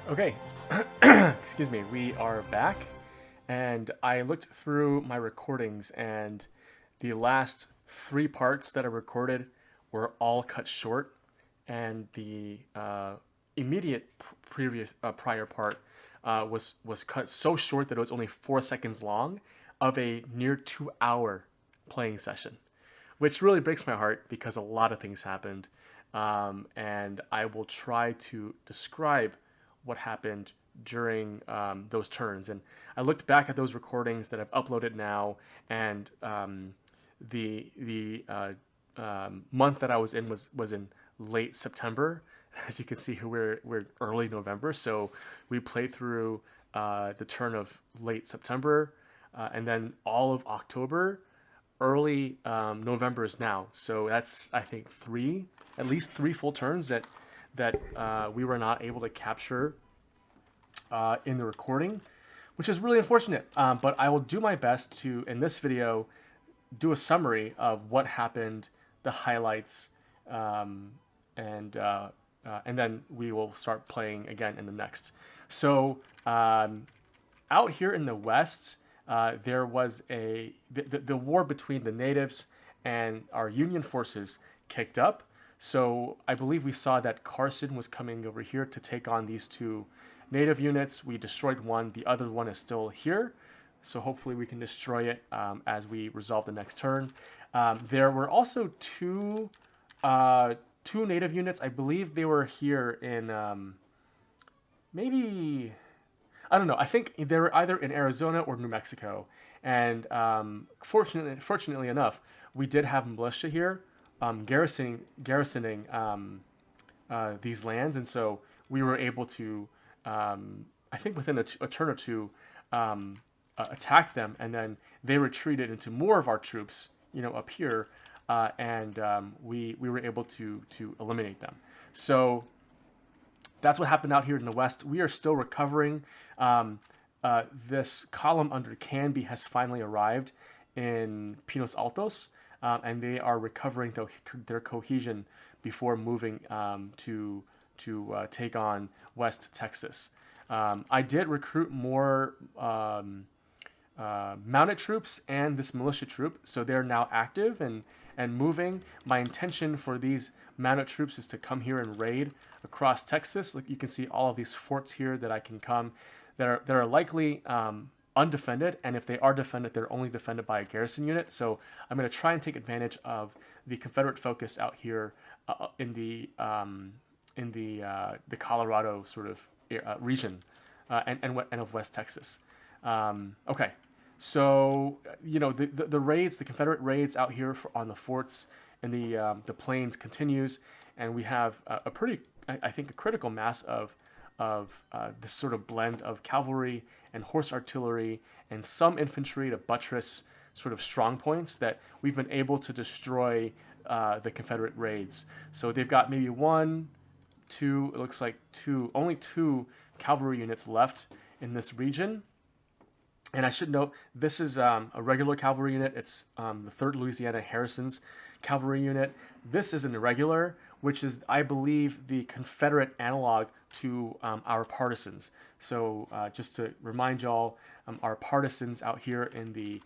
Okay, excuse me, we are back, and I looked through my recordings, and the last three parts that I recorded were all cut short, and the immediate prior part was cut so short that it was only 4 seconds long of a near 2 hour playing session, which really breaks my heart because a lot of things happened. And I will try to describe what happened during those turns. And I looked back at those recordings that I've uploaded now, and the month that I was in was in late September. As you can see here, we're early November, so we played through the turn of late September, and then all of October, early November is now. So that's, I think, at least three full turns that we were not able to capture in the recording, which is really unfortunate. But I will do my best to, in this video, do a summary of what happened, the highlights, um, and then we will start playing again in the next. So out here in the West, there was the war between the natives and our Union forces kicked up. So I believe we saw that Carson was coming over here to take on these two native units. We destroyed one. The other one is still here. So hopefully we can destroy it as we resolve the next turn. There were also two native units. I believe they were here in maybe, I don't know. I think they were either in Arizona or New Mexico. And fortunately enough, we did have militia here garrisoning these lands, and so we were able to, I think, within a turn or two, attack them, and then they retreated into more of our troops, up here, and we were able to eliminate them. So that's what happened out here in the West. We are still recovering. This column under Canby has finally arrived in Pinos Altos, and they are recovering their cohesion before moving to take on West Texas. I did recruit more mounted troops and this militia troop, so they're now active and moving. My intention for these mounted troops is to come here and raid across Texas. Like you can see all of these forts here that I can come that are likely undefended, and if they are defended, they're only defended by a garrison unit. So I'm going to try and take advantage of the Confederate focus out here in the Colorado sort of region and of West Texas. Okay, so the raids, the Confederate raids out here on the forts and the plains continues, and we have a pretty, I think, a critical mass of this sort of blend of cavalry and horse artillery and some infantry to buttress sort of strong points that we've been able to destroy the Confederate raids. So they've got maybe one, two, it looks like only two cavalry units left in this region. And I should note, this is a regular cavalry unit. It's the 3rd Louisiana Harrison's cavalry unit. This is an irregular, which is, I believe, the Confederate analog to our partisans. So just to remind y'all, our partisans out here in the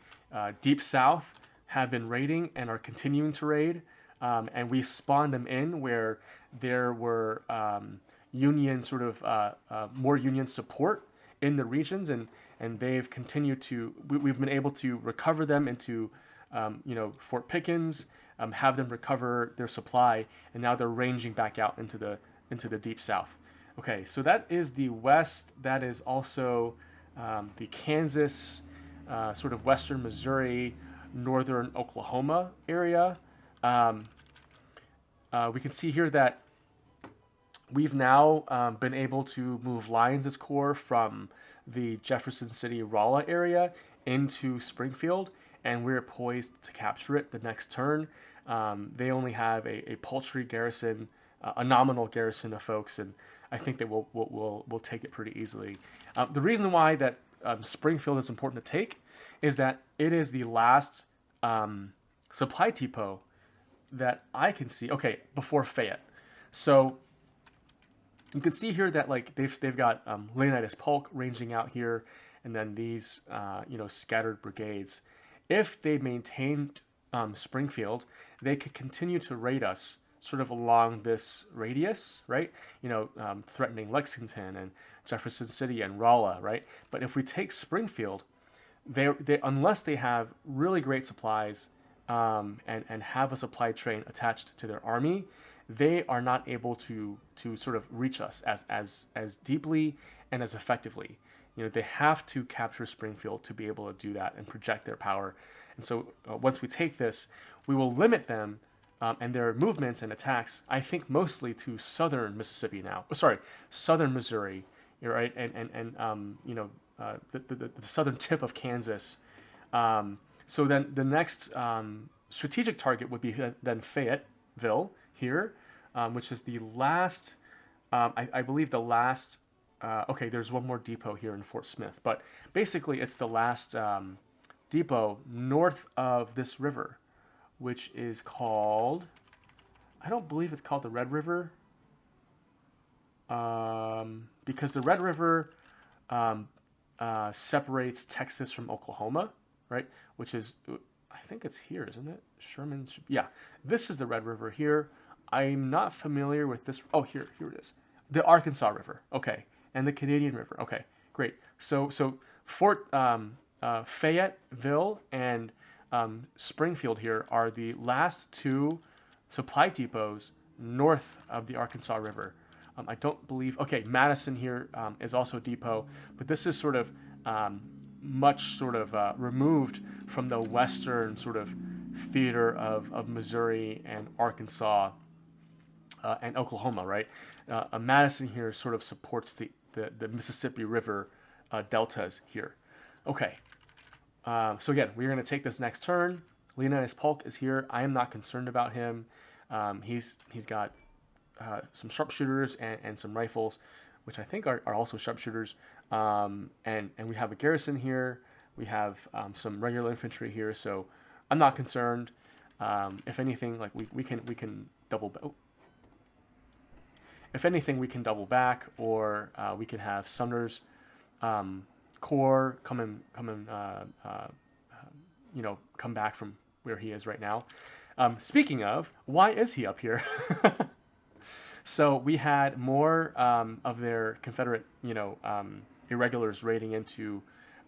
Deep South have been raiding and are continuing to raid. And we spawned them in where there were Union sort of more Union support in the regions, and they've continued to. We've been able to recover them into, Fort Pickens, have them recover their supply, and now they're ranging back out into the Deep South. Okay, so that is the West. That is also the Kansas, sort of western Missouri, northern Oklahoma area. We can see here that we've now been able to move Lyons' Corps from the Jefferson City Rolla area into Springfield, and we're poised to capture it the next turn. They only have a paltry garrison, a nominal garrison of folks, and I think that we'll take it pretty easily. The reason why that Springfield is important to take is that it is the last supply depot that I can see. Okay, before Fayette. So You can see here that like they've got Leonidas Polk ranging out here, and then these scattered brigades. If they maintained Springfield, they could continue to raid us sort of along this radius, right? Threatening Lexington and Jefferson City and Rolla, right? But if we take Springfield, they unless they have really great supplies and have a supply train attached to their army, they are not able to sort of reach us as deeply and as effectively. They have to capture Springfield to be able to do that and project their power. And so once we take this, we will limit them and their movements and attacks, I think, mostly to southern Mississippi now. Oh, sorry, southern Missouri, right, the southern tip of Kansas. So then the next strategic target would be then Fayetteville here, which is the last, I believe the last, okay, there's one more depot here in Fort Smith, but basically it's the last depot north of this river, which is called, I don't believe it's called the Red River, because the Red River separates Texas from Oklahoma, right? Which is, I think it's here, isn't it? Sherman's, yeah. This is the Red River here. I'm not familiar with this. Oh, here it is. The Arkansas River, okay, and the Canadian River, okay, great. So Fort Fayetteville and Springfield here are the last two supply depots north of the Arkansas River. I don't believe, okay, Madison here is also a depot, but this is sort of much sort of removed from the western sort of theater of Missouri and Arkansas and Oklahoma, right? Madison here sort of supports the Mississippi River deltas here. Okay, so again, we're going to take this next turn. Leonidas Polk is here. I am not concerned about him. He's got some sharpshooters and some rifles, which I think are also sharpshooters. And we have a garrison here. We have some regular infantry here, so I'm not concerned. If anything, like we can double. If anything, we can double back, or we can have Sumner's corps come back from where he is right now. Speaking of, why is he up here? So we had more of their Confederate, irregulars raiding into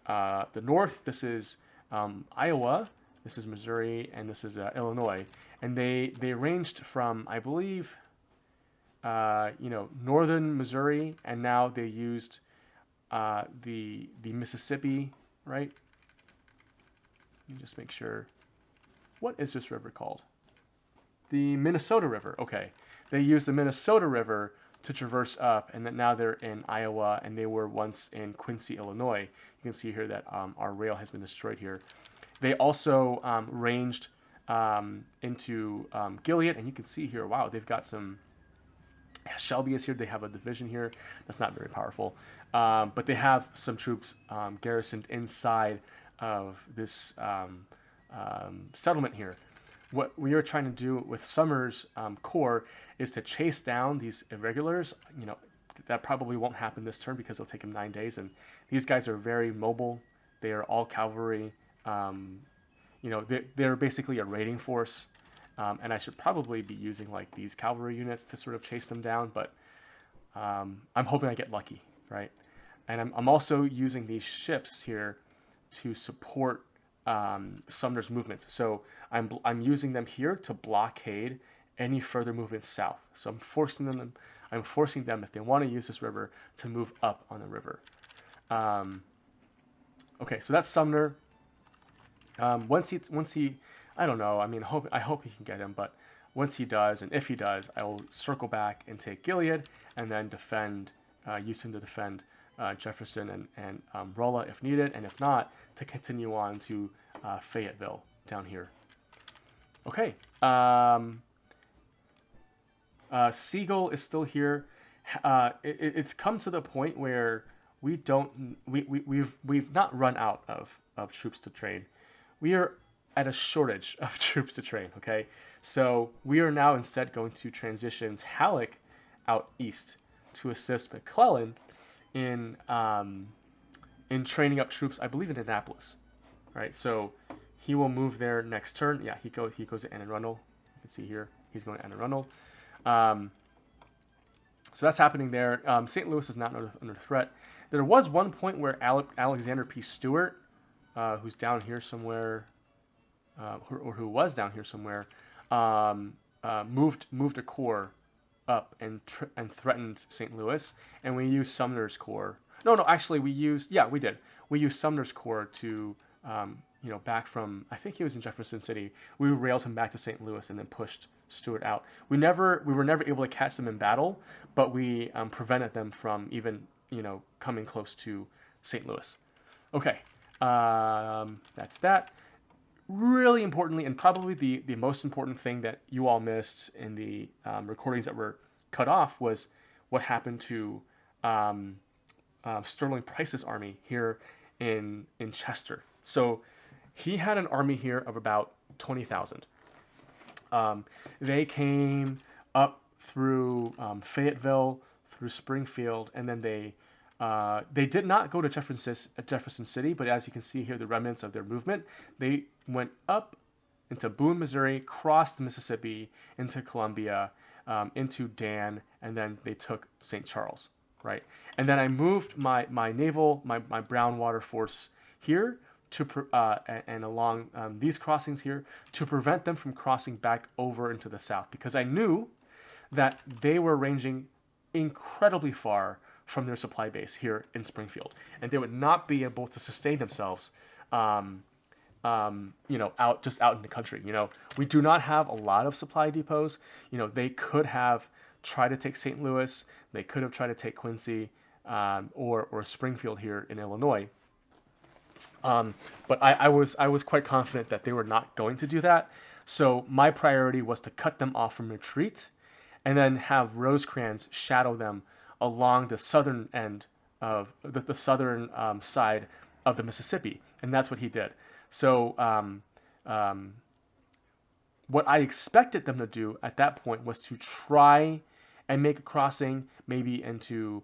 the north. This is Iowa, this is Missouri, and this is Illinois. And they ranged from, I believe, northern Missouri, and now they used the Mississippi, right? Let me just make sure. What is this river called? The Minnesota River. Okay. They used the Minnesota River to traverse up, and then now they're in Iowa, and they were once in Quincy, Illinois. You can see here that our rail has been destroyed here. They also ranged into Gilead, and you can see here, wow, they've got some. Shelby is here. They have a division here. That's not very powerful, but they have some troops garrisoned inside of this settlement here. What we are trying to do with Sumner's corps is to chase down these irregulars. That probably won't happen this turn because it'll take him 9 days, and these guys are very mobile. They are all cavalry. They're basically a raiding force, and I should probably be using like these cavalry units to sort of chase them down, but I'm hoping I get lucky, right? And I'm also using these ships here to support Sumner's movements. So I'm using them here to blockade any further movement south. So I'm forcing them if they want to use this river to move up on the river. Okay, so that's Sumner. Once he, I don't know. I mean, I hope he can get him, but once he does, and if he does, I will circle back and take Gilead, and then use him to defend Jefferson and Rolla if needed, and if not, to continue on to Fayetteville down here. Okay. Siegel is still here. It's come to the point where we've not run out of troops to train. We are at a shortage of troops to train. Okay, so we are now instead going to transition Halleck out east to assist McClellan in training up troops, I believe, in Annapolis. All right, so he will move there next turn. Yeah, he goes to Anne Arundel. You can see here he's going to Anne Arundel. So that's happening there. St. Louis is not under threat. There was one point where Alexander P. Stewart, who's down here somewhere, or who was down here somewhere, moved a corps up and threatened St. Louis, and we used Sumner's corps. No, actually we used Sumner's corps to back from, I think he was in Jefferson City. We railed him back to St. Louis and then pushed Stewart out. We were never able to catch them in battle, but we prevented them from even coming close to St. Louis. Okay, that's that. Really importantly, and probably the most important thing that you all missed in the recordings that were cut off, was what happened to Sterling Price's army here in Chester. So he had an army here of about 20,000. They came up through Fayetteville, through Springfield, and then they did not go to Jefferson City, but as you can see here, the remnants of their movement, they went up into Boone, Missouri, crossed the Mississippi into Columbia, into Dan, and then they took St. Charles, right? And then I moved my Brown Water force here and along these crossings here to prevent them from crossing back over into the south, because I knew that they were ranging incredibly far from their supply base here in Springfield, and they would not be able to sustain themselves, out in the country. We do not have a lot of supply depots. They could have tried to take St. Louis, they could have tried to take Quincy, or Springfield here in Illinois. But I was quite confident that they were not going to do that. So my priority was to cut them off from retreat, and then have Rosecrans shadow them along the southern end of the southern side of the Mississippi, and that's what he did. So what I expected them to do at that point was to try and make a crossing, maybe into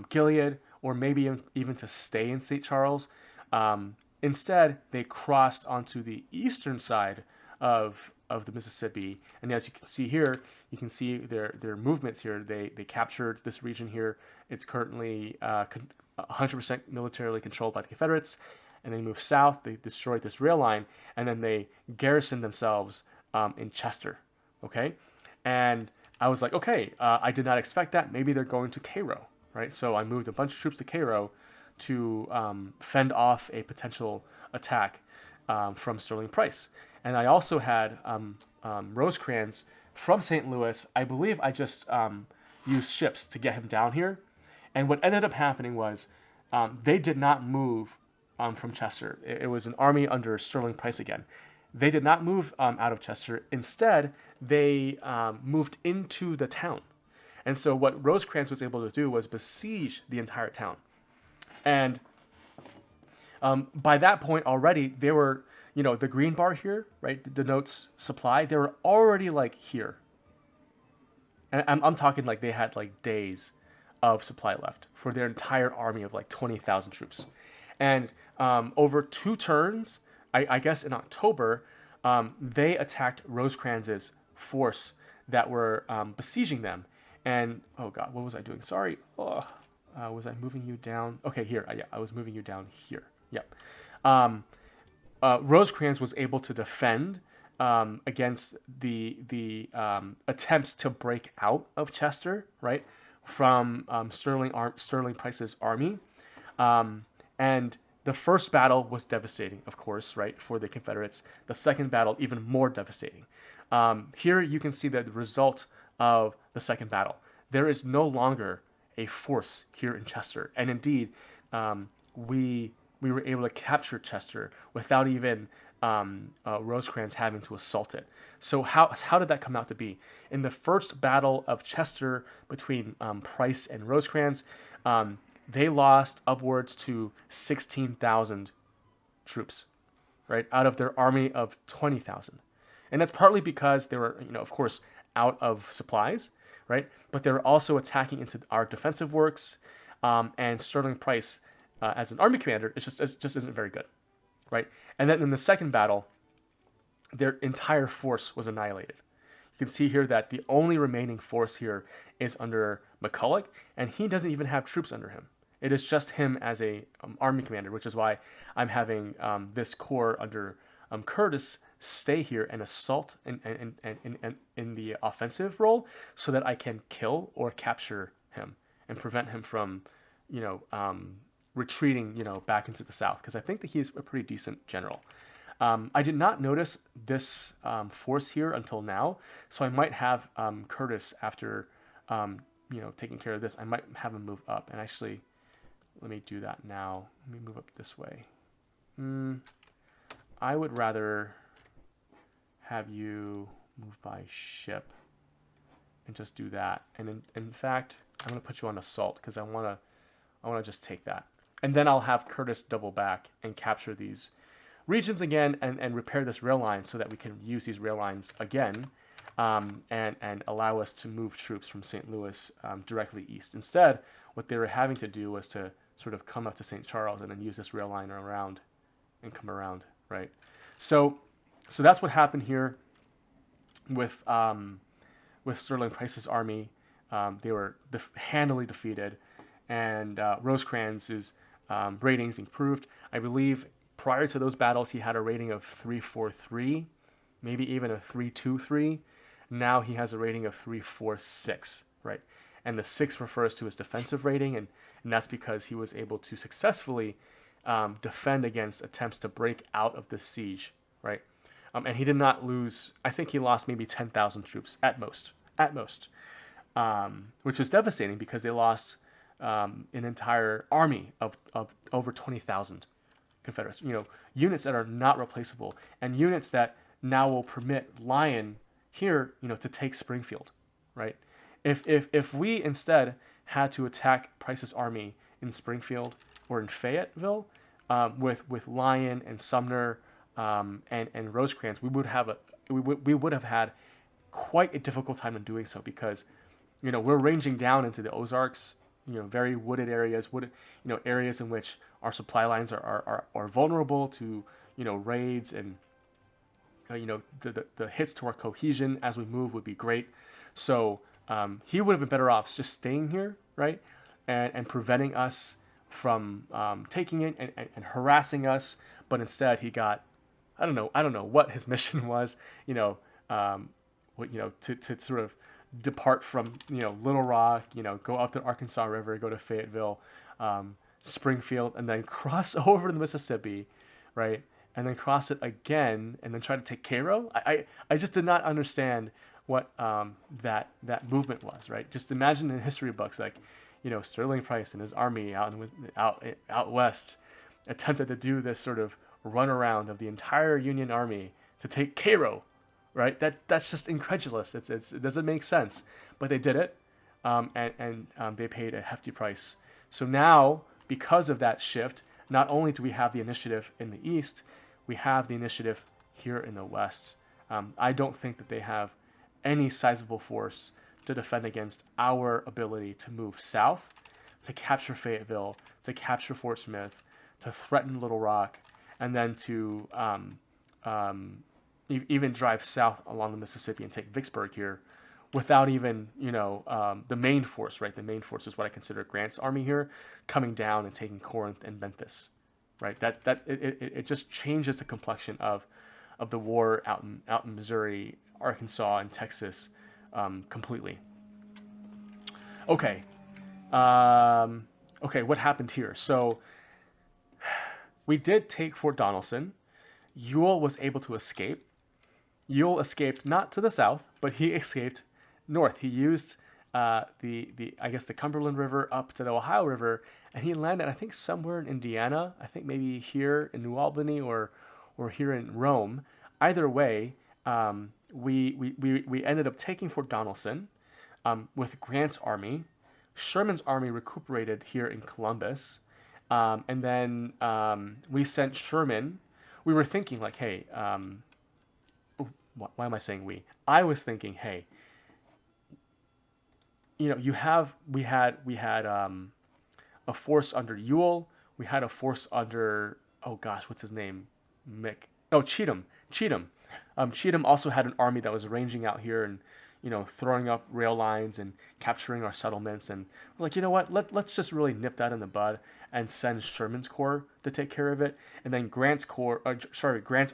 Gilead, or maybe even to stay in St. Charles. Instead, they crossed onto the eastern side of the Mississippi, and as you can see here, you can see their movements here. They captured this region here. It's currently 100% militarily controlled by the Confederates, and they moved south. They destroyed this rail line, and then they garrisoned themselves in Chester. Okay, and I was like, okay, I did not expect that. Maybe they're going to Cairo, right? So I moved a bunch of troops to Cairo to fend off a potential attack from Sterling Price. And I also had Rosecrans from St. Louis. I believe I just used ships to get him down here. And what ended up happening was they did not move from Chester. It was an army under Sterling Price again. They did not move out of Chester. Instead, they moved into the town. And so what Rosecrans was able to do was besiege the entire town. And by that point already, they were, the green bar here, right, denotes supply. They were already like here. And I'm talking like they had like days of supply left for their entire army of like 20,000 troops. And over 2 turns, I guess in October, they attacked Rosecrans's force that were besieging them. And, oh God, what was I doing? Sorry. Oh, was I moving you down? Okay, here. Yeah, I was moving you down here. Yep. Rosecrans was able to defend against the attempts to break out of Chester, right, from Sterling Price's army. And the first battle was devastating, of course, right, for the Confederates. The second battle, even more devastating. Here you can see the result of the second battle. There is no longer a force here in Chester, and indeed, we were able to capture Chester without even Rosecrans having to assault it. So how did that come out to be? In the first battle of Chester between Price and Rosecrans, they lost upwards to 16,000 troops, right, out of their army of 20,000. And that's partly because they were, of course, out of supplies, right? But they were also attacking into our defensive works, and Sterling Price, as an army commander, it just isn't very good, right? And then in the second battle, their entire force was annihilated. You can see here that the only remaining force here is under McCulloch, and he doesn't even have troops under him. It is just him as a army commander, which is why I'm having this corps under Curtis stay here and assault in the offensive role, so that I can kill or capture him and prevent him from, you know, retreating, back into the south, because I think that he's a pretty decent general. I did not notice this force here until now, so I might have Curtis, after taking care of this, I might have him move up. And actually, let me do that now. Let me move up this way. I would rather have you move by ship and just do that. And in fact, I'm going to put you on assault, because I want to just take that. And then I'll have Curtis double back and capture these regions again, and repair this rail line, so that we can use these rail lines again, and allow us to move troops from St. Louis directly east. Instead, what they were having to do was to sort of come up to St. Charles and then use this rail line around and come around, right? So that's what happened here with Sterling Price's army. They were handily defeated, and Rosecrans's ratings improved. I believe prior to those battles, he had a rating of 343, maybe even a 323. Now he has a rating of 346, right? And the 6 refers to his defensive rating, and that's because he was able to successfully defend against attempts to break out of the siege, right? And he did not lose. I think he lost maybe 10,000 troops at most, which is devastating, because they lost an entire army of over 20,000 Confederates. Units that are not replaceable, and units that now will permit Lyon here, to take Springfield, right? If we instead had to attack Price's army in Springfield or in Fayetteville, with Lyon and Sumner and Rosecrans, we would have had quite a difficult time in doing so, because we're ranging down into the Ozarks, very wooded areas, areas in which our supply lines are vulnerable to raids, and the hits to our cohesion as we move would be great. So he would have been better off just staying here, right, and preventing us from taking it and harassing us. But instead, he got, I don't know what his mission was, to sort of depart from Little Rock, go up the Arkansas River, go to Fayetteville, Springfield, and then cross over the Mississippi, right, and then cross it again, and then try to take Cairo. I just did not understand what that movement was, right? Just imagine in history books, like Sterling Price and his army out west attempted to do this sort of runaround of the entire Union army to take Cairo, right? That's just incredulous. It doesn't make sense, but they did it, and they paid a hefty price. So now, because of that shift, not only do we have the initiative in the east, we have the initiative here in the west. I don't think that they have any sizable force to defend against our ability to move south, to capture Fayetteville, to capture Fort Smith, to threaten Little Rock, and then to even drive south along the Mississippi and take Vicksburg here, without even the main force, right? The main force is what I consider Grant's army here, coming down and taking Corinth and Memphis, right? It just changes the complexion of the war out in Missouri, Arkansas, and Texas completely. Okay. What happened here? So we did take Fort Donelson. Ewell was able to escape. Ewell escaped not to the south, but he escaped north. He used the Cumberland River up to the Ohio River, and he landed, I think, somewhere in Indiana. I think maybe here in New Albany or here in Rome. Either way, we ended up taking Fort Donelson with Grant's army. Sherman's army recuperated here in Columbus, and then we sent Sherman. We were thinking like, hey, why am I saying we? I was thinking, hey, we had a force under Ewell. We had a force under, oh gosh, what's his name? Mick. Oh, Cheatham. Cheatham. Cheatham also had an army that was ranging out here and, throwing up rail lines and capturing our settlements. And we're like, you know what? Let's just really nip that in the bud and send Sherman's corps to take care of it. And then Grant's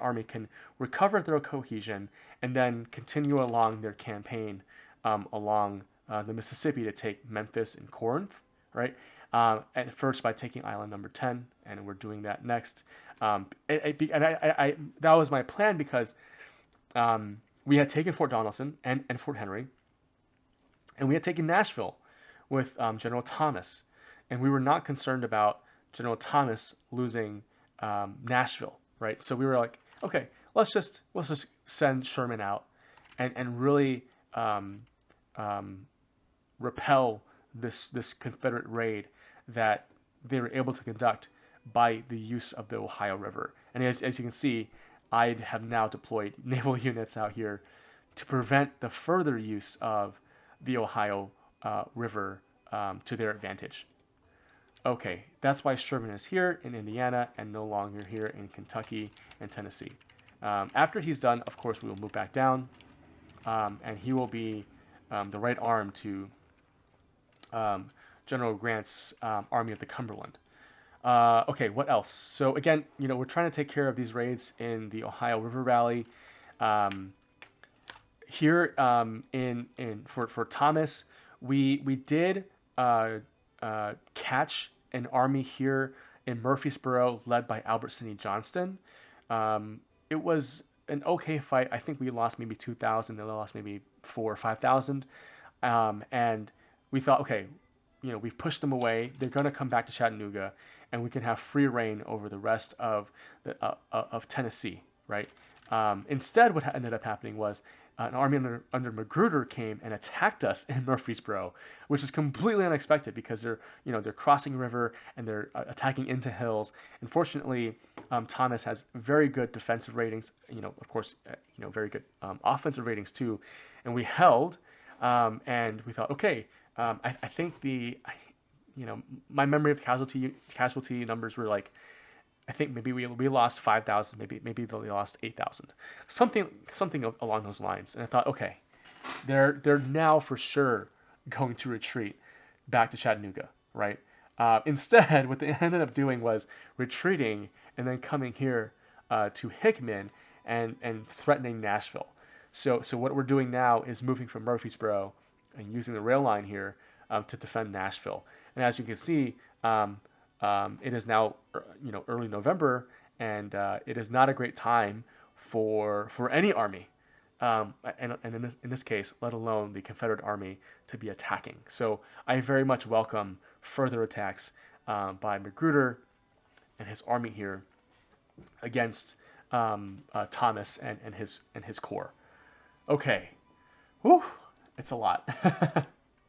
army can recover their cohesion and then continue along their campaign along the Mississippi to take Memphis and Corinth, right? And first by taking island number 10, and we're doing that next. That was my plan because we had taken Fort Donelson and Fort Henry, and we had taken Nashville with General Thomas, and we were not concerned about General Thomas losing Nashville, right? So we were like, okay, let's just send Sherman out and really repel this Confederate raid that they were able to conduct by the use of the Ohio River. And as you can see, I have now deployed naval units out here to prevent the further use of the Ohio River to their advantage. Okay, that's why Sherman is here in Indiana and no longer here in Kentucky and Tennessee. After he's done, of course, we will move back down, and he will be the right arm to General Grant's Army of the Cumberland. Okay, what else? So again, we're trying to take care of these raids in the Ohio River Valley. Here for Thomas, we did catch an army here in Murfreesboro led by Albert Sidney Johnston. It was an okay fight. I think we lost maybe 2,000. They lost maybe 4,000 or 5,000. And we thought, okay, we've pushed them away. They're going to come back to Chattanooga, and we can have free reign over the rest of Tennessee, right? Instead, what ended up happening was an army under Magruder came and attacked us in Murfreesboro, which is completely unexpected because they're crossing a river and they're attacking into hills. And fortunately, Thomas has very good defensive ratings. Of course, very good offensive ratings too. And we held, and we thought, okay, I think my memory of casualty numbers were like, I think maybe we lost 5,000, maybe they lost 8,000, something along those lines. And I thought, okay, they're now for sure going to retreat back to Chattanooga, right? Instead, what they ended up doing was retreating and then coming here to Hickman and threatening Nashville. So what we're doing now is moving from Murfreesboro and using the rail line here to defend Nashville. And as you can see, it is now early November, and it is not a great time for any army, and in this case, let alone the Confederate army, to be attacking. So I very much welcome further attacks by Magruder and his army here against Thomas and his corps. Okay, whew, it's a lot.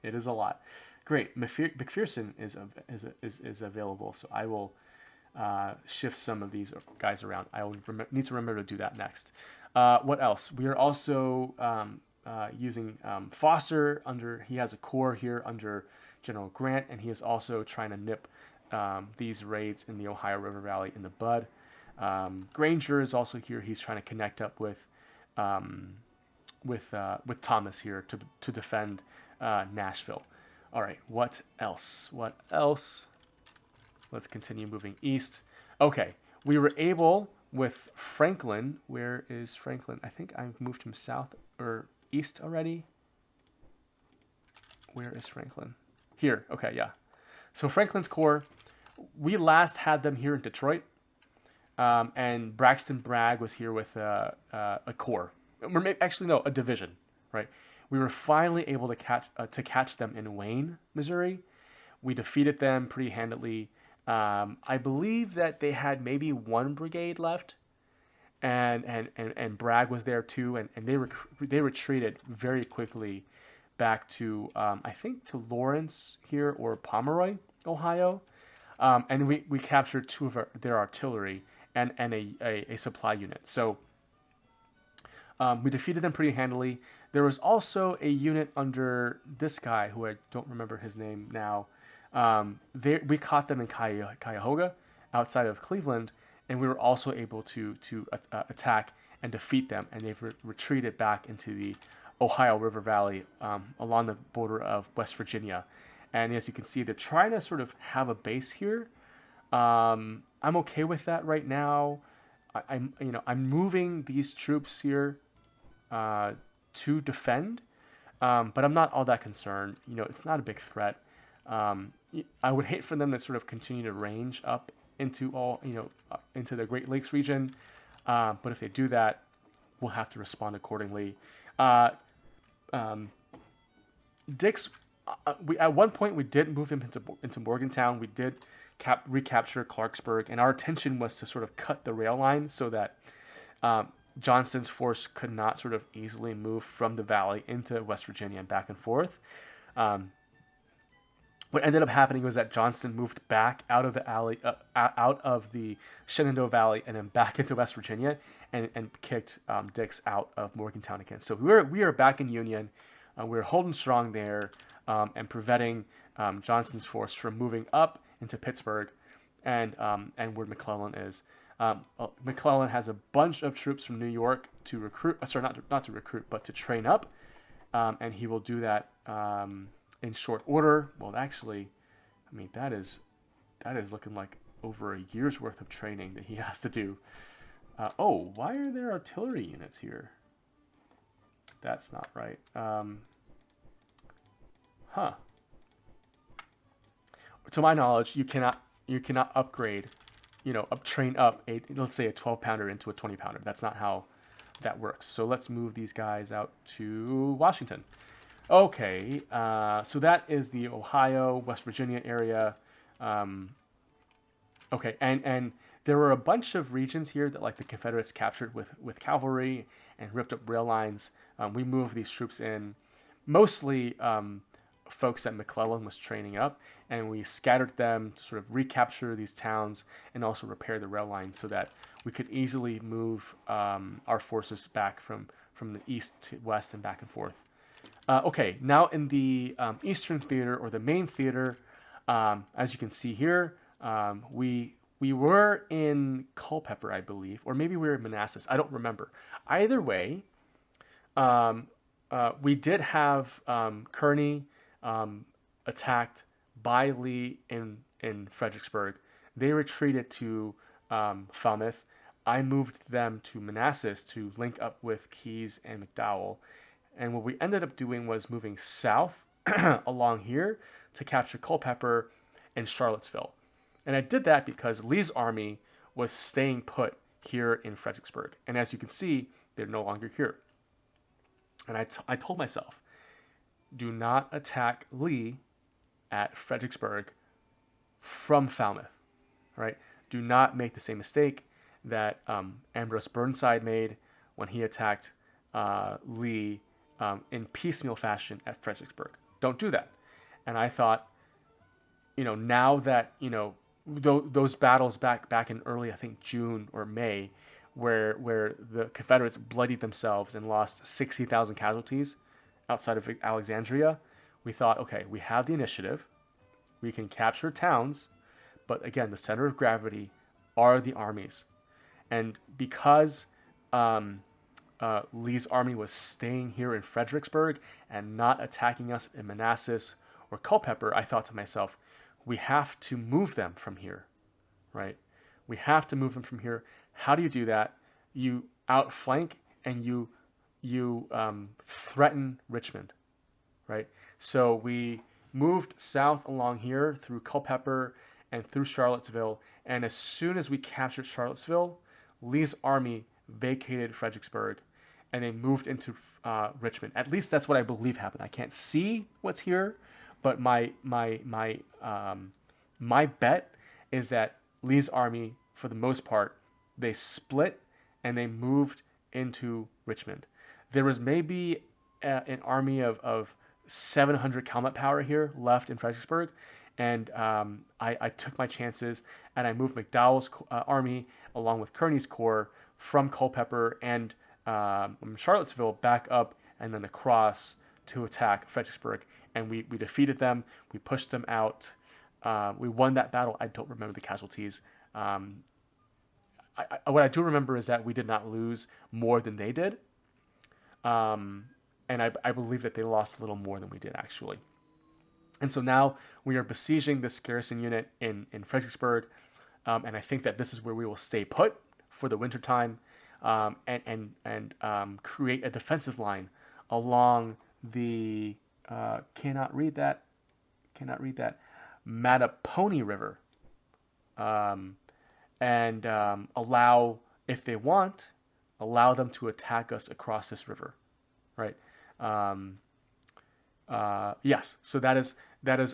It is a lot. Great, McPherson is available, so I will shift some of these guys around. I will need to remember to do that next. What else? We are also using Foster he has a corps here under General Grant, and he is also trying to nip these raids in the Ohio River Valley in the bud. Granger is also here. He's trying to connect up with Thomas here to defend Nashville. All right, what else? Let's continue moving east. Okay, we were able with Franklin. Where is Franklin? I think I've moved him south or east already. Where is Franklin? Here, okay, yeah. So Franklin's corps, we last had them here in Detroit, and Braxton Bragg was here with a corps. Actually, no, a division, right? We were finally able to catch them in Wayne, Missouri. We defeated them pretty handily. I believe that they had maybe one brigade left, and Bragg was there too, and they retreated very quickly back to I think to Lawrence here or Pomeroy, Ohio, and we captured two of their artillery and a supply unit. So we defeated them pretty handily. There was also a unit under this guy who I don't remember his name now. We caught them in Cuyahoga, outside of Cleveland, and we were also able to attack and defeat them. And they've retreated back into the Ohio River Valley along the border of West Virginia. And as you can see, they're trying to sort of have a base here. I'm okay with that right now. I'm moving these troops here to defend, but I'm not all that concerned. It's not a big threat. I would hate for them to sort of continue to range up into into the Great Lakes region, but if they do that, we'll have to respond accordingly. Dix, at one point we did move him into Morgantown. We did recapture Clarksburg, and our intention was to sort of cut the rail line so that Johnston's force could not sort of easily move from the valley into West Virginia and back and forth. What ended up happening was that Johnston moved back out of the Shenandoah Valley and then back into West Virginia and kicked Dix out of Morgantown again. So we are back in Union. We're holding strong there and preventing Johnston's force from moving up into Pittsburgh and where McClellan is. McClellan has a bunch of troops from New York to recruit. Sorry, not to recruit, but to train up, and he will do that in short order. Well, actually, I mean that is looking like over a year's worth of training that he has to do. Why are there artillery units here? That's not right. To my knowledge, you cannot upgrade, train up let's say a 12-pounder into a 20-pounder. That's not how that works. So let's move these guys out to Washington. Okay, so that is the Ohio, West Virginia area. Okay, and there were a bunch of regions here that like the Confederates captured with cavalry and ripped up rail lines. We moved these troops in, mostly folks that McClellan was training up, and we scattered them to sort of recapture these towns and also repair the rail lines so that we could easily move our forces back from the east to west and back and forth. Okay, now in the Eastern Theater, or the main theater, as you can see here, we were in Culpeper, I believe, or maybe we were in Manassas. I don't remember. Either way, we did have Kearney attacked by Lee in Fredericksburg. They retreated to Falmouth. I moved them to Manassas to link up with Keyes and McDowell. And what we ended up doing was moving south along here to capture Culpeper and Charlottesville. And I did that because Lee's army was staying put here in Fredericksburg. And as you can see, they're no longer here. And I told myself, do not attack Lee at Fredericksburg from Falmouth, right? Do not make the same mistake that Ambrose Burnside made when he attacked Lee in piecemeal fashion at Fredericksburg. Don't do that. And I thought, now that, those battles back in early, I think June or May, where the Confederates bloodied themselves and lost 60,000 casualties outside of Alexandria, we thought, okay, we have the initiative, we can capture towns, but again, the center of gravity are the armies. And because Lee's army was staying here in Fredericksburg and not attacking us in Manassas or Culpeper, I thought to myself, we have to move them from here, right? We have to move them from here. How do you do that? You outflank and you threaten Richmond, right? So we moved south along here through Culpeper and through Charlottesville, and as soon as we captured Charlottesville, Lee's army vacated Fredericksburg and they moved into Richmond. At least that's what I believe happened. I can't see what's here, but my bet is that Lee's army, for the most part, they split and they moved into Richmond. There was maybe an army of 700 combat power here left in Fredericksburg, and I took my chances and I moved McDowell's army along with Kearney's corps from Culpeper and Charlottesville back up and then across to attack Fredericksburg. And we defeated them. We pushed them out. We won that battle. I don't remember the casualties. What I do remember is that we did not lose more than they did. And I believe that they lost a little more than we did, actually. And so now we are besieging this garrison unit in Fredericksburg. And I think that this is where we will stay put for the wintertime, and create a defensive line along the cannot read that Mattapony River, and allow, if they want, allow them to attack us across this river, right? Yes, so that is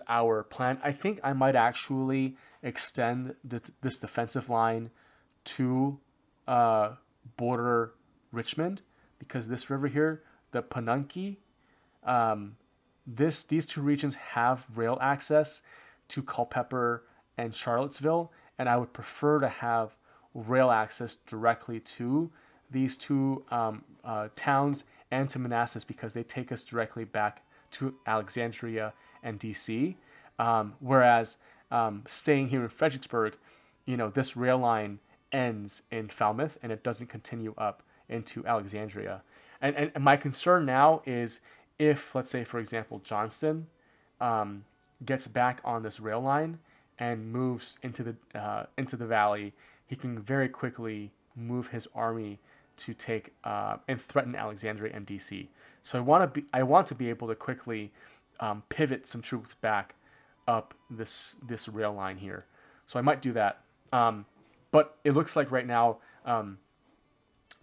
our plan. I think I might actually extend this defensive line to border Richmond, because this river here, the Pamunkey, these two regions have rail access to Culpeper and Charlottesville, and I would prefer to have rail access directly to these two towns and to Manassas, because they take us directly back to Alexandria and DC. Whereas staying here in Fredericksburg, this rail line ends in Falmouth and it doesn't continue up into Alexandria. And my concern now is, if, let's say, for example, Johnston gets back on this rail line and moves into the valley, he can very quickly move his army to take and threaten Alexandria and DC. So I want to be able to quickly pivot some troops back up this rail line here. So I might do that. But it looks like right now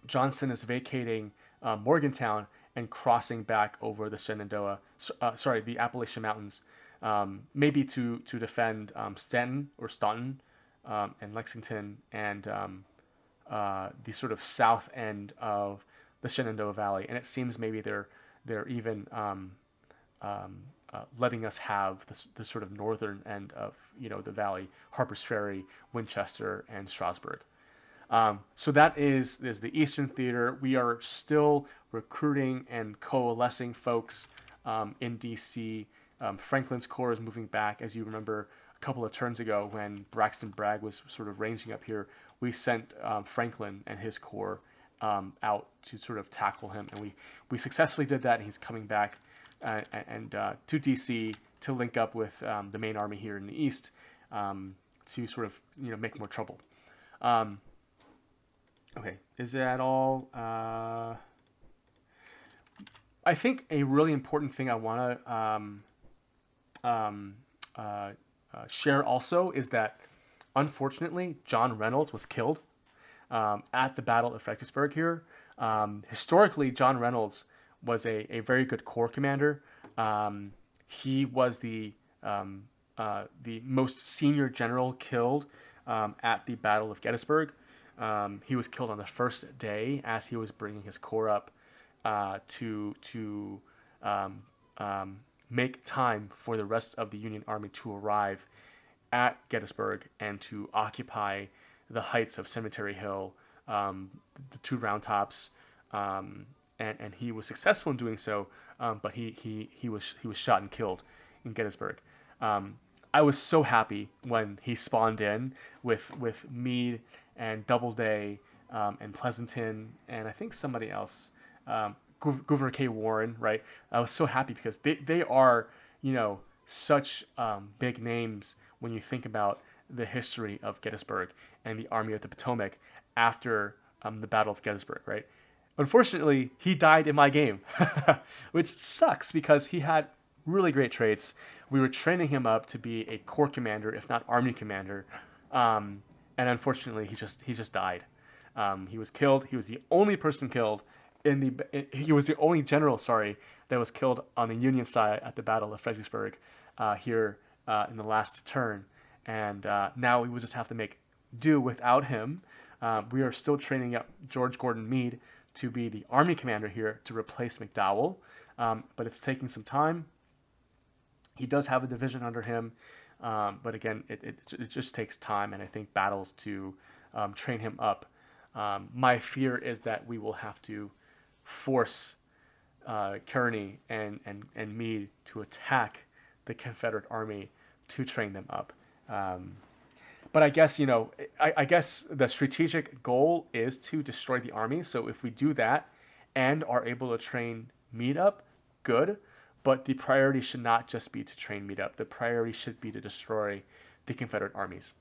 Johnston is vacating Morgantown and crossing back over the the Appalachian Mountains, maybe to defend Staunton, and Lexington, and the sort of south end of the Shenandoah Valley. And it seems maybe they're even letting us have the sort of northern end of the valley, Harper's Ferry, Winchester, and Strasburg. So that is the Eastern Theater. We are still recruiting and coalescing folks in D.C. Franklin's Corps is moving back. As you remember, a couple of turns ago, when Braxton Bragg was sort of ranging up here, we sent Franklin and his corps out to sort of tackle him, and we successfully did that. And he's coming back and to D.C. to link up with the main army here in the East, to sort of make more trouble. Okay, is that all? I think a really important thing I want to share also is that, unfortunately, John Reynolds was killed at the Battle of Fredericksburg here. Historically, John Reynolds was a very good corps commander. He was the most senior general killed at the Battle of Gettysburg. He was killed on the first day as he was bringing his corps up to make time for the rest of the Union Army to arrive at Gettysburg and to occupy the heights of Cemetery Hill, the two round tops, and he was successful in doing so, but he was shot and killed in Gettysburg. I was so happy when he spawned in with Meade and Doubleday and Pleasanton, and I think somebody else, Governor K. Warren, right? I was so happy because they are, such big names when you think about the history of Gettysburg and the Army of the Potomac after the Battle of Gettysburg, right? Unfortunately, he died in my game, which sucks because he had really great traits. We were training him up to be a corps commander, if not army commander, and unfortunately, he just died. He was killed. He was the only person killed he was the only general, that was killed on the Union side at the Battle of Fredericksburg here in the last turn. And now we will just have to make do without him. We are still training up George Gordon Meade to be the Army commander here to replace McDowell, but it's taking some time. He does have a division under him, but again, it just takes time, and I think battles to train him up. My fear is that we will have to force Kearney and Meade to attack the Confederate army to train them up. Um, but I guess, I guess the strategic goal is to destroy the army. So if we do that and are able to train Meade up, good. But the priority should not just be to train Meade up. The priority should be to destroy the Confederate armies.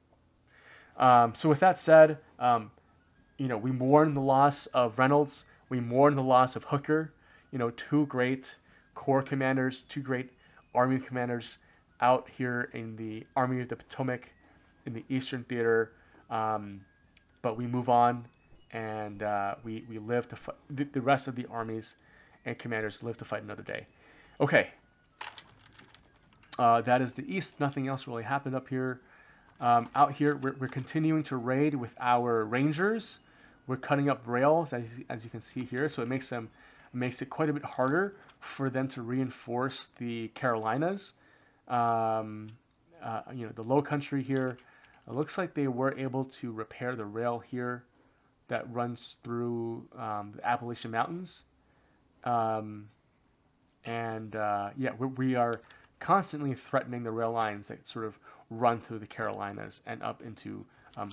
So with that said, we mourn the loss of Reynolds. We mourn the loss of Hooker. Two great corps commanders, two great army commanders out here in the Army of the Potomac in the Eastern Theater. But we move on, and we live to fight. The rest of the armies and commanders live to fight another day. Okay, that is the East. Nothing else really happened up here. Out here, we're continuing to raid with our Rangers. We're cutting up rails, as you can see here, so it makes it quite a bit harder for them to reinforce the Carolinas. The Low Country here. It looks like they were able to repair the rail here that runs through the Appalachian Mountains. We are constantly threatening the rail lines that sort of run through the Carolinas and up into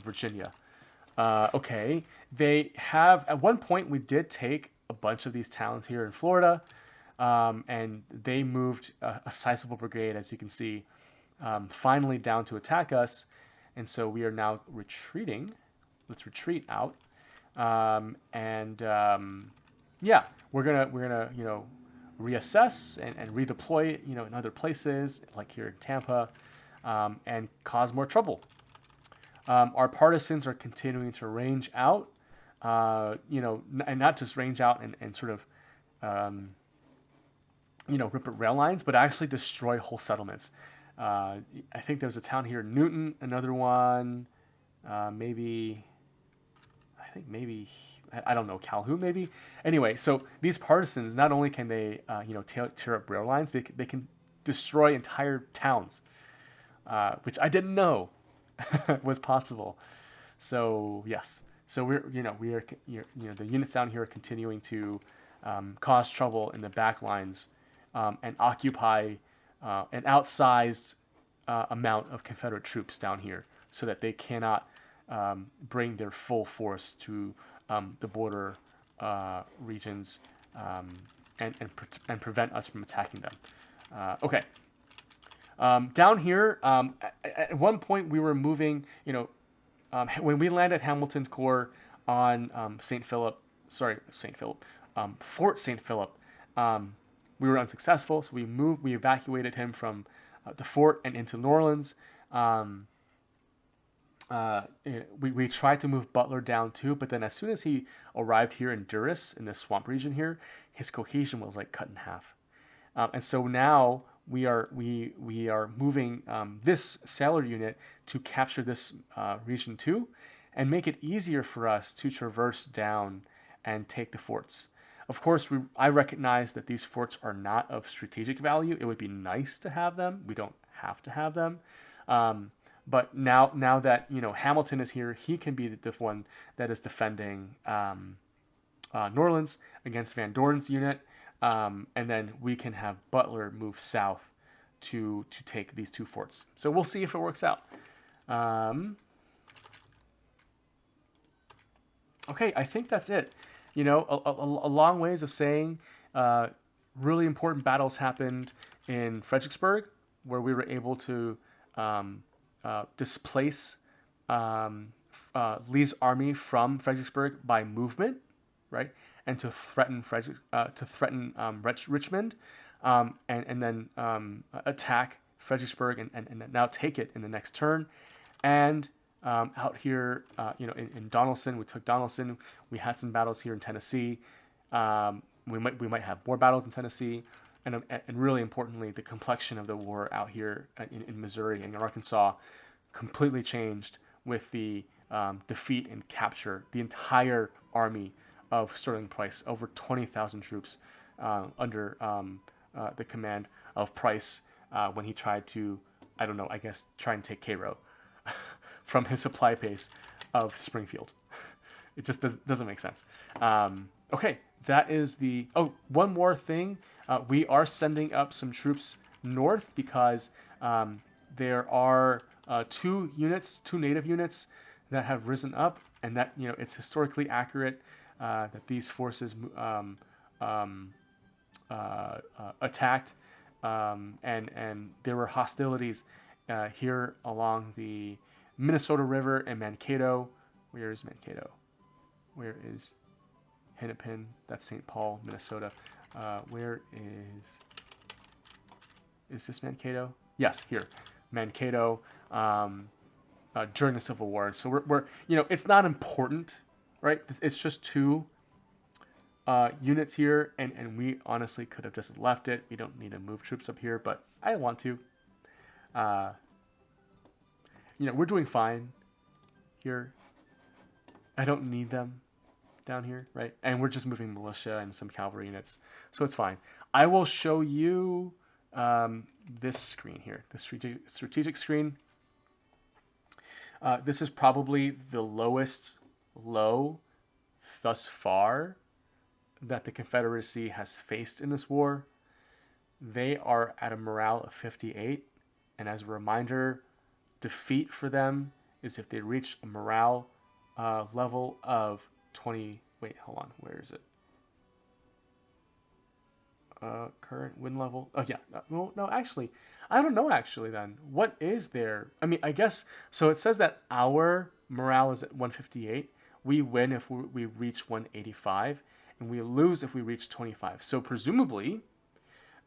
Virginia. Okay, they have, at one point we did take a bunch of these towns here in Florida, and they moved a sizable brigade, as you can see, finally down to attack us, and so we are now retreating. Let's retreat out, we're gonna reassess and redeploy in other places like here in Tampa, and cause more trouble. Our partisans are continuing to range out, and not just range out and sort of, rip at rail lines, but actually destroy whole settlements. I think there's a town here, Newton, another one, maybe, I don't know, Calhoun maybe. Anyway, so these partisans, not only can they, tear up rail lines, they can destroy entire towns, which I didn't know was possible. So yes, so we are the units down here are continuing to cause trouble in the back lines, and occupy an outsized amount of Confederate troops down here, so that they cannot bring their full force to the border regions, and prevent us from attacking them. Okay. Down here, at one point we were moving, when we landed Hamilton's Corps on Fort St. Philip, we were unsuccessful, so we evacuated him from the fort and into New Orleans. We tried to move Butler down too, but then as soon as he arrived here in Durris, in the swamp region here, his cohesion was like cut in half. And so now we are moving this sailor unit to capture this region too, and make it easier for us to traverse down and take the forts. Of course, I recognize that these forts are not of strategic value. It would be nice to have them. We don't have to have them. But now that Hamilton is here, he can be the one that is defending New Orleans against Van Dorn's unit, and then we can have Butler move south to take these two forts. So we'll see if it works out. Okay, I think that's it. A long ways of saying really important battles happened in Fredericksburg, where we were able to displace Lee's army from Fredericksburg by movement, right, and to threaten Richmond, and then attack Fredericksburg and now take it in the next turn. And out here, in Donelson, we took Donelson. We had some battles here in Tennessee. We might have more battles in Tennessee, and really importantly, the complexion of the war out here in Missouri and in Arkansas completely changed with the defeat and capture the entire army of Sterling Price, over 20,000 troops under the command of Price, when he tried to, try and take Cairo from his supply base of Springfield. It just doesn't make sense. Okay, that is the. Oh, one more thing. We are sending up some troops north because there are two native units that have risen up, and that it's historically accurate that these forces attacked, and there were hostilities here along the Minnesota River and Mankato. Where is Mankato? Where is Hennepin? That's St. Paul, Minnesota. Where is this Mankato? Yes, here, Mankato. During the Civil War, so we're it's not important, right? It's just two units here, and we honestly could have just left it. We don't need to move troops up here, but I want to. We're doing fine here. I don't need them down here, right? And we're just moving militia and some cavalry units, so it's fine. I will show you this screen here, the strategic screen. This is probably the lowest low thus far that the Confederacy has faced in this war. They are at a morale of 58, and as a reminder, defeat for them is if they reach a morale level of 20. Wait, hold on. Where is it? Current win level. Oh yeah. Well, no, actually, I don't know. Actually, then what is there? I mean, I guess so. It says that our morale is at 158. We win if we reach 185, and we lose if we reach 25. So presumably,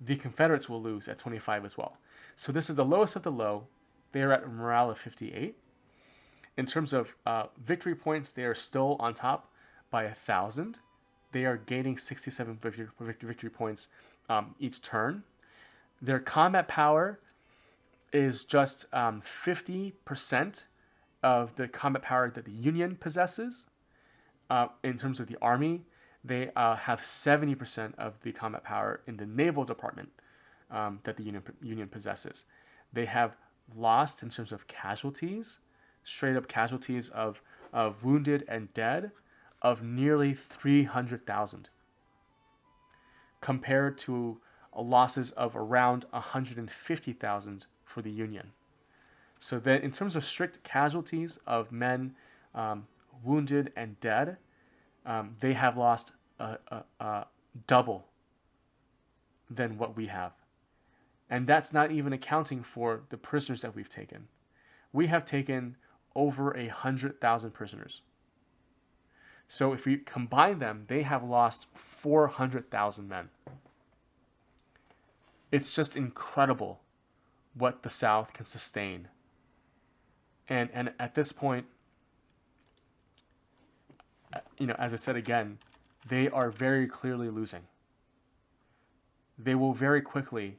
the Confederates will lose at 25 as well. So this is the lowest of the low. They are at a morale of 58. In terms of victory points, they are still on top by 1,000. They are gaining 67 victory points each turn. Their combat power is just 50% of the combat power that the Union possesses. In terms of the Army, they have 70% of the combat power in the Naval Department that the Union possesses. They have lost in terms of casualties, straight up casualties of wounded and dead, of nearly 300,000, compared to losses of around 150,000 for the Union. So then, in terms of strict casualties of men wounded and dead, they have lost double than what we have. And that's not even accounting for the prisoners that we've taken. We have taken over 100,000 prisoners. So if we combine them, they have lost 400,000 men. It's just incredible what the South can sustain. And at this point, as I said again, they are very clearly losing. They will very quickly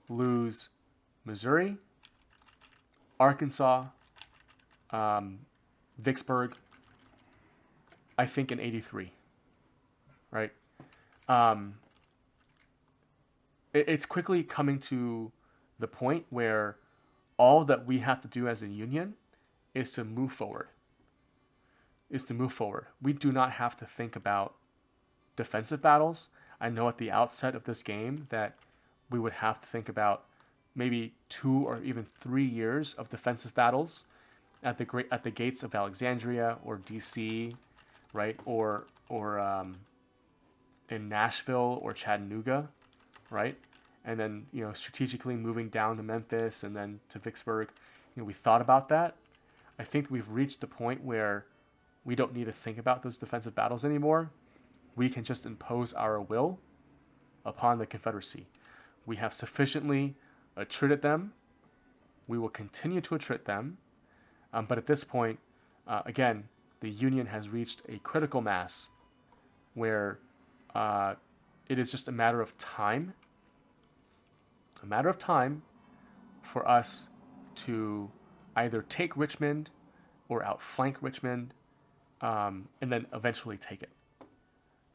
lose Missouri, Arkansas, Vicksburg, I think in 83, right? It's quickly coming to the point where all that we have to do as a union is to move forward. We do not have to think about defensive battles. I know at the outset of this game that we would have to think about maybe 2 or even 3 years of defensive battles at the gates of Alexandria or DC, right? Or in Nashville or Chattanooga, right? And then strategically moving down to Memphis and then to Vicksburg. We thought about that. I think we've reached the point where we don't need to think about those defensive battles anymore. We can just impose our will upon the Confederacy. We have sufficiently attritted them. We will continue to attrit them. But at this point, again, the Union has reached a critical mass where it is just a matter of time for us to either take Richmond or outflank Richmond, and then eventually take it.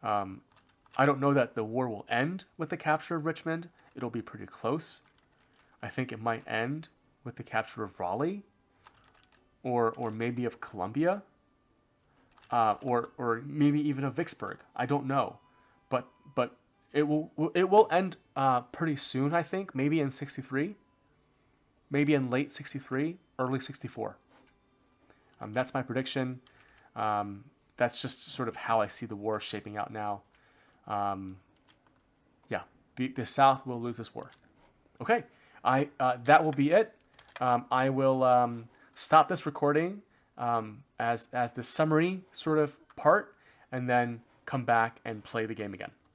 I don't know that the war will end with the capture of Richmond. It'll be pretty close. I think it might end with the capture of Raleigh, or maybe of Columbia, or maybe even of Vicksburg. I don't know. but it will end pretty soon. I think maybe in 63, maybe in late 63, early 64. That's my prediction. That's just sort of how I see the war shaping out now. Um, yeah, the South will lose this war. Okay, that will be it. I will stop this recording as the summary sort of part, and then come back and play the game again.